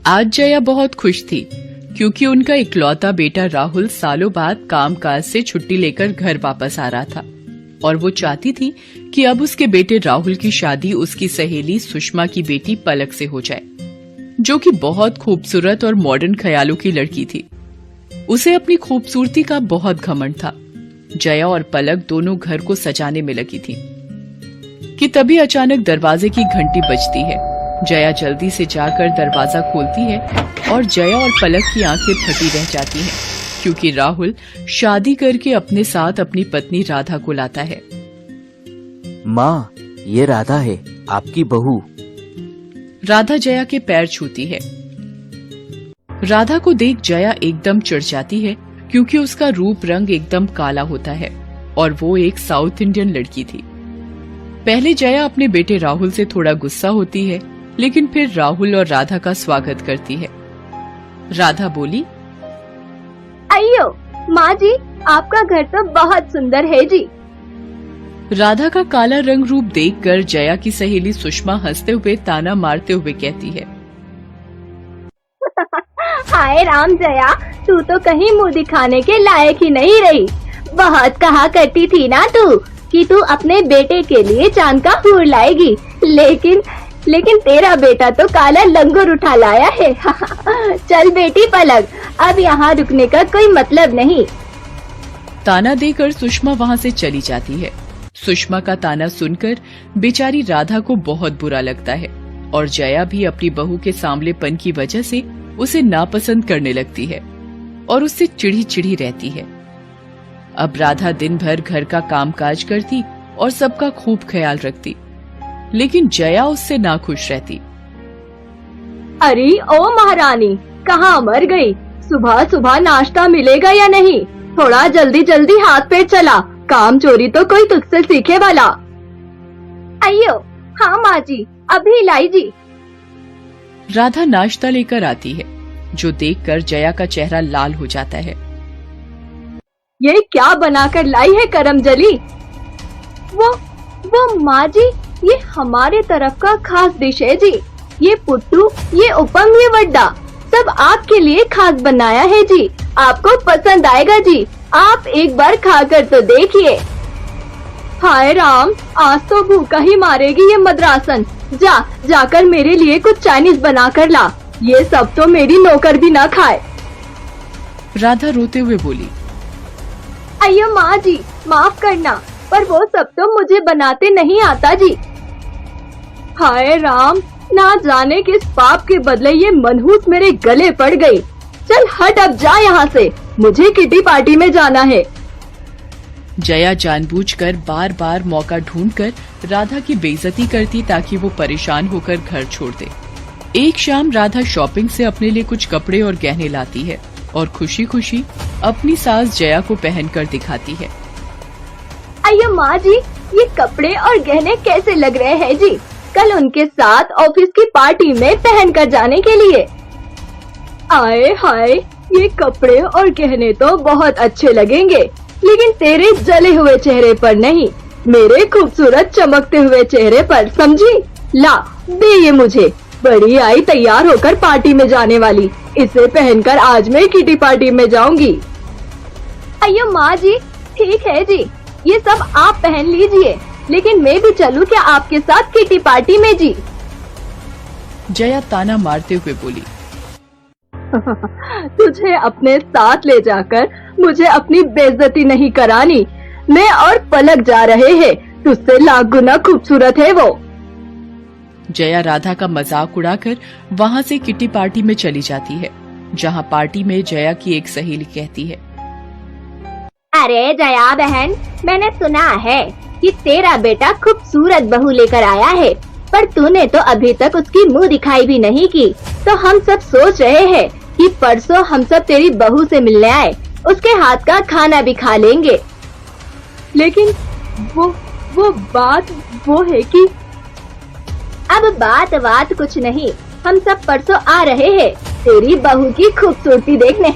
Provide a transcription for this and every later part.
आज जया बहुत खुश थी क्योंकि उनका इकलौता बेटा राहुल सालों बाद कामकाज से छुट्टी लेकर घर वापस आ रहा था और वो चाहती थी कि अब उसके बेटे राहुल की शादी उसकी सहेली सुषमा की बेटी पलक से हो जाए, जो कि बहुत खूबसूरत और मॉडर्न ख्यालों की लड़की थी। उसे अपनी खूबसूरती का बहुत घमंड था। जया और पलक दोनों घर को सजाने में लगी थी कि तभी अचानक दरवाजे की घंटी बजती है। जया जल्दी से जाकर दरवाजा खोलती है और जया और पलक की आंखें फटी रह जाती हैं क्योंकि राहुल शादी करके अपने साथ अपनी पत्नी राधा को लाता है। माँ, ये राधा है, आपकी बहू। राधा जया के पैर छूती है। राधा को देख जया एकदम चिढ़ जाती है क्योंकि उसका रूप रंग एकदम काला होता है और वो एक साउथ इंडियन लड़की थी। पहले जया अपने बेटे राहुल से थोड़ा गुस्सा होती है, लेकिन फिर राहुल और राधा का स्वागत करती है। राधा बोली, अयो माँ जी, आपका घर तो बहुत सुंदर है जी। राधा का काला रंग रूप देखकर जया की सहेली सुषमा हंसते हुए ताना मारते हुए कहती है, हाय राम जया, तू तो कहीं मुंह दिखाने के लायक ही नहीं रही। बहुत कहा करती थी ना तू कि तू अपने बेटे के लिए चांद का फूल लाएगी, लेकिन तेरा बेटा तो काला लंगूर उठा लाया है। चल बेटी पलक, अब यहाँ रुकने का कोई मतलब नहीं। ताना देकर सुषमा वहाँ से चली जाती है। सुषमा का ताना सुनकर बेचारी राधा को बहुत बुरा लगता है और जया भी अपनी बहू के सांवलेपन की वजह से उसे नापसंद करने लगती है और उससे चिढ़ी चिढ़ी रहती है। अब राधा दिन भर घर का कामकाज करती और सबका खूब ख्याल रखती, लेकिन जया उससे नाखुश रहती। अरे ओ महारानी, कहाँ मर गई? सुबह सुबह नाश्ता मिलेगा या नहीं? थोड़ा जल्दी जल्दी हाथ पैर चला, काम चोरी तो कोई तुझसे सीखे वाला। अयो हाँ माँ जी, अभी लाई जी। राधा नाश्ता लेकर आती है, जो देखकर जया का चेहरा लाल हो जाता है। ये क्या बनाकर लाई है करमजली? वो माँ जी, ये हमारे तरफ का खास डिश है जी। ये पुट्टू, ये उपम, ये वड्डा सब आपके लिए खास बनाया है जी। आपको पसंद आएगा जी, आप एक बार खाकर तो देखिए। हाय राम, आज तो भूखा ही मारेगी ये मद्रासन। जाकर मेरे लिए कुछ चाइनीज बना कर ला, ये सब तो मेरी नौकर भी ना खाए। राधा रोते हुए बोली, अयो माँ जी, माफ करना, पर वो सब तो मुझे बनाते नहीं आता जी। हाय राम, ना जाने किस पाप के बदले ये मनहूस मेरे गले पड़ गई। चल हट, अब जा यहाँ से, मुझे किटी पार्टी में जाना है। जया जानबूझकर बार बार मौका ढूंढकर राधा की बेइज्जती करती ताकि वो परेशान होकर घर छोड़ दे। एक शाम राधा शॉपिंग से अपने लिए कुछ कपड़े और गहने लाती है और खुशी खुशी अपनी सास जया को पहनकर दिखाती है। अयो माँ जी, ये कपड़े और गहने कैसे लग रहे हैं जी? कल उनके साथ ऑफिस की पार्टी में पहन कर जाने के लिए। आए हाय, ये कपड़े और गहने तो बहुत अच्छे लगेंगे, लेकिन तेरे जले हुए चेहरे पर नहीं, मेरे खूबसूरत चमकते हुए चेहरे पर, समझी? ला दे ये मुझे। बड़ी आई तैयार होकर पार्टी में जाने वाली, इसे पहनकर आज मैं किटी पार्टी में जाऊंगी। अयो माँ जी, ठीक है जी, ये सब आप पहन लीजिए, लेकिन मैं भी चलूं क्या आपके साथ किटी पार्टी में जी? जया ताना मारते हुए बोली, तुझे अपने साथ ले जाकर मुझे अपनी बेइज्जती नहीं करानी। मैं और पलक जा रहे हैं, तुझसे लाख गुना खूबसूरत है वो। जया राधा का मजाक उड़ाकर वहाँ से किटी पार्टी में चली जाती है, जहाँ पार्टी में जया की एक सहेली कहती है, अरे जया बहन, मैंने सुना है कि तेरा बेटा खूबसूरत बहू लेकर आया है, पर तूने तो अभी तक उसकी मुंह दिखाई भी नहीं की। तो हम सब सोच रहे हैं कि परसों हम सब तेरी बहू से मिलने आए, उसके हाथ का खाना भी खा लेंगे। लेकिन वो बात वो है कि अब बात कुछ नहीं, हम सब परसों आ रहे हैं तेरी बहू की खूबसूरती देखने।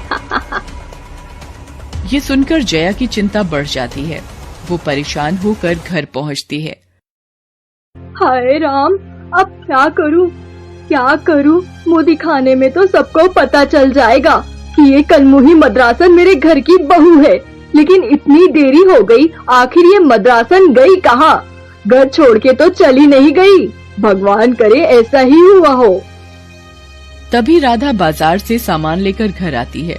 ये सुनकर जया की चिंता बढ़ जाती है। वो परेशान होकर घर पहुंचती है। हाय राम, अब क्या करूं? क्या करूं? मुंह दिखाने में तो सबको पता चल जाएगा कि ये कलमुही मद्रासन मेरे घर की बहू है। लेकिन इतनी देरी हो गई, आखिर ये मद्रासन गई कहाँ? घर छोड़ के तो चली नहीं गई। भगवान करे ऐसा ही हुआ हो। तभी राधा बाजार से सामान लेकर घर आती है।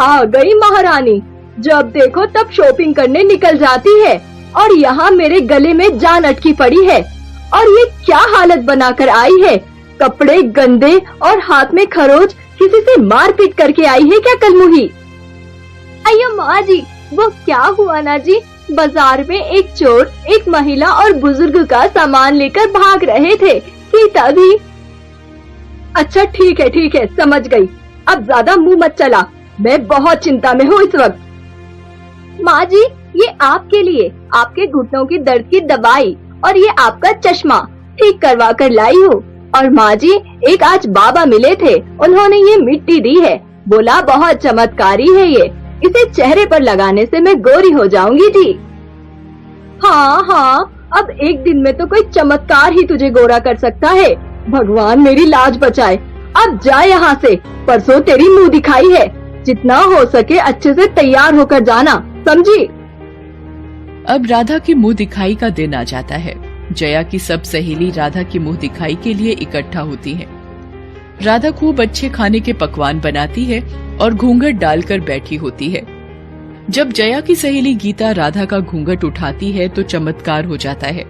आ गई महारानी। जब देखो तब शॉपिंग करने निकल जाती है और यहाँ मेरे गले में जान अटकी पड़ी है। और ये क्या हालत बनाकर आई है? कपड़े गंदे और हाथ में खरोच, किसी से मारपीट करके आई है क्या कलमुही? अयो माँ जी, वो क्या हुआ ना जी, बाजार में एक चोर एक महिला और बुजुर्ग का सामान लेकर भाग रहे थे कि तभी। अच्छा ठीक है समझ गई। अब ज्यादा मुंह मत चला, मैं बहुत चिंता में हूँ इस वक्त। माँ जी, ये आपके लिए, आपके घुटनों की दर्द की दवाई और ये आपका चश्मा ठीक करवा कर लाई हूँ। और माँ जी, एक आज बाबा मिले थे, उन्होंने ये मिट्टी दी है, बोला बहुत चमत्कारी है ये, इसे चेहरे पर लगाने से मैं गोरी हो जाऊंगी जी। हाँ, अब एक दिन में तो कोई चमत्कार ही तुझे गोरा कर सकता है। भगवान मेरी लाज बचाए। अब जा यहाँ से, परसों तेरी मुंह दिखाई है। जितना हो सके अच्छे से तैयार होकर जाना, समझी? अब राधा की मुंह दिखाई का दिन आ जाता है। जया की सब सहेली राधा की मुंह दिखाई के लिए इकट्ठा होती हैं। राधा खूब अच्छे खाने के पकवान बनाती है और घूंघट डालकर बैठी होती है। जब जया की सहेली गीता राधा का घूंघट उठाती है तो चमत्कार हो जाता है।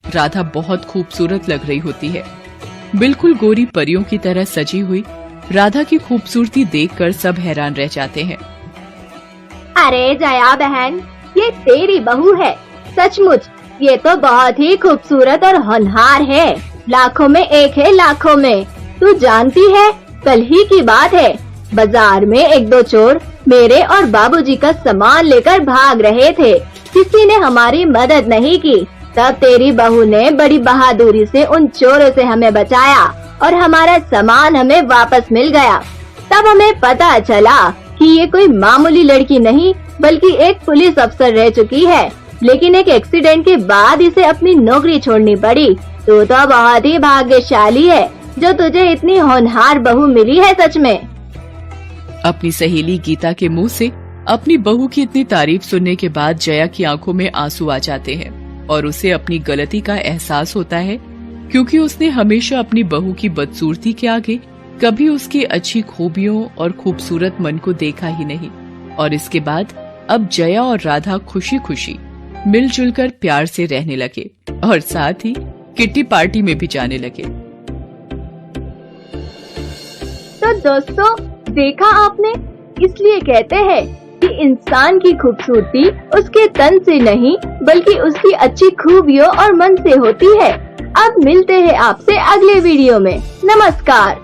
राधा बहुत खूबसूरत लग रही होती है, बिल्कुल गोरी परियों की तरह सजी हुई। राधा की खूबसूरती देखकर सब हैरान रह जाते हैं। अरे जया बहन, ये तेरी बहू है। सचमुच ये तो बहुत ही खूबसूरत और होनहार है। लाखों में एक है, लाखों में। तू जानती है, कल ही की बात है, बाजार में एक दो चोर मेरे और बाबूजी का सामान लेकर भाग रहे थे। किसी ने हमारी मदद नहीं की। तब तेरी बहू ने बड़ी बहादुरी से उन चोरों से हमें बचाया और हमारा सामान हमें वापस मिल गया। तब हमें पता चला कि ये कोई मामूली लड़की नहीं बल्कि एक पुलिस अफसर रह चुकी है। लेकिन एक एक्सीडेंट के बाद इसे अपनी नौकरी छोड़नी पड़ी। तू तो बहुत ही भाग्यशाली है जो तुझे इतनी होनहार बहू मिली है सच में। अपनी सहेली गीता के मुंह से अपनी बहू की इतनी तारीफ सुनने के बाद जया की आंखों में आंसू आ जाते हैं और उसे अपनी गलती का एहसास होता है, क्योंकि उसने हमेशा अपनी बहू की बदसूरती के आगे कभी उसकी अच्छी खूबियों और खूबसूरत मन को देखा ही नहीं। और इसके बाद अब जया और राधा खुशी खुशी मिलजुल कर प्यार से रहने लगे और साथ ही किट्टी पार्टी में भी जाने लगे। तो दोस्तों, देखा आपने, इसलिए कहते हैं कि इंसान की खूबसूरती उसके तन से नहीं बल्कि उसकी अच्छी खूबियों और मन से होती है। अब मिलते हैं आपसे अगले वीडियो में। नमस्कार।